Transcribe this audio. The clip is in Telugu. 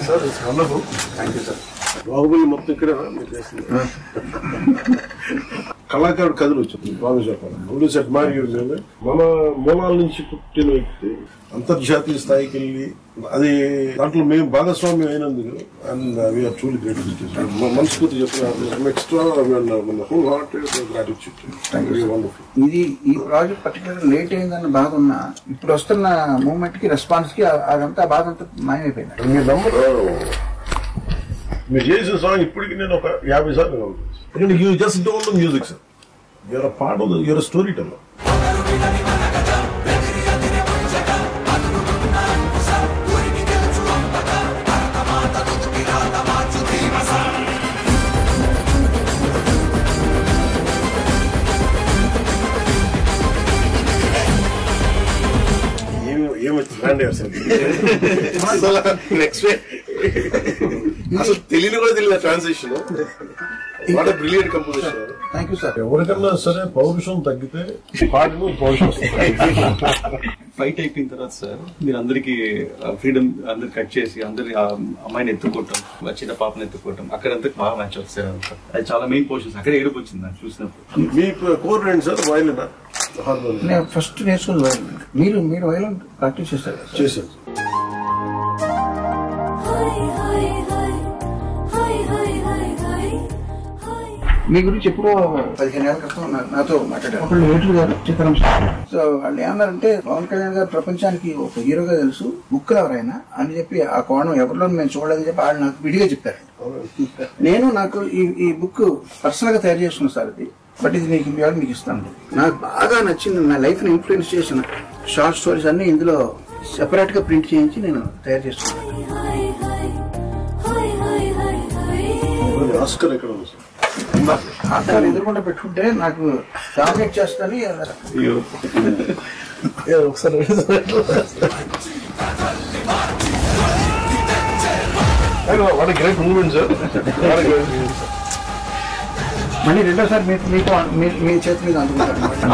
Sir wonderful. Thank you sir. Baahubali మొత్తం ఇక్కడేనా మీరు చేస్తుంది? కళాకారుడు కథలు వచ్చింది మన మూలాల నుంచి పుట్టిన వ్యక్తి అంతర్జాతీయ స్థాయికి వెళ్ళి అది దాంట్లో మేము భాగస్వామ్యం అయినందుకు అండ్ వీఆర్ ట్రూలీ గ్రేట్. మనస్ఫూర్తి చెప్పిన ఎక్స్ట్రా హోల్ హార్టెడ్ గ్రాటిట్యూడ్. ఇది ఈ ప్రాజెక్ట్ పర్టికులర్ లేట్ అయిందన్న బాధ ఉన్నా ఇప్పుడు వస్తున్న మూమెంట్ కి రెస్పాన్స్ కి అదంతా బాధ అంతా మాయమైపోయింది. మీ నంబర్ మీరు చేసిన సాంగ్ ఇప్పటికి నేను ఒక 50 సార్లు ఎందుకంటే you just don't know music sir. You're a part of your story teller. అసలు తెలియని కూడా తెలియదు transition. What a brilliant composition. Thank you sir. ఎవరికన్నా సరే పౌరుషం తగ్గితే పాటలు పౌరుషం ఫైట్ అయిపోయిన తర్వాత సార్ మీరు అందరికి ఫ్రీడమ్ అందరు కట్ చేసి అందరి అమ్మాయిని ఎత్తుకోవటం చిన్న పాపని ఎత్తుకోవటం అక్కడంతా బాగా మ్యాచ్ వస్తారు అంతా. అది చాలా మెయిన్ పోర్షన్స్ అక్కడ ఏడుపు వచ్చింది నాకు చూసినప్పుడు. మీ కోర్ రండి సార్ వైలిన్ నేను ఫస్ట్ నేర్చుకుని వైలిన్. మీరు వైలిన్ ప్రాక్టీస్ చేస్తారు? చేశారు. మీ గురించి ఎప్పుడో 15 ఏళ్ల క్రితం నాతో మాట్లాడారు అప్పుడు ఏటు గారు చిత్రం. సో వాళ్ళు ఏమన్నారంటే పవన్ కళ్యాణ్ గారు ప్రపంచానికి ఒక హీరోగా తెలుసు, బుక్ ఎవరైనా అని చెప్పి ఆ కోణం ఎవరిలో మేము చూడలేదని చెప్పి వాళ్ళు నాకు విడిగా చెప్పారు. నేను నాకు ఈ బుక్ పర్సనల్ గా తయారు చేసుకున్నాను సార్. ఇది బట్ ఇది మీకు ఇస్తాను. నాకు బాగా నచ్చింది, నా లైఫ్ ని ఇన్ఫ్లుయెన్స్ చేసిన షార్ట్ స్టోరీస్ అన్ని ఇందులో సెపరేట్ గా ప్రింట్ చేయించి నేను తయారు చేసుకున్నాను. ఆస్కర్ ఎక్కడ ఉంది సార్? ఆస్కార్ ఎదురుకుండా పెట్టుకుంటే నాకు డామినేట్ చేస్తాను. ఒకసారి వాట్ గ్రేట్ మూమెంట్ సార్. మళ్ళీ రెండోసారి మీ చేతి మీద అందుకుంటాను.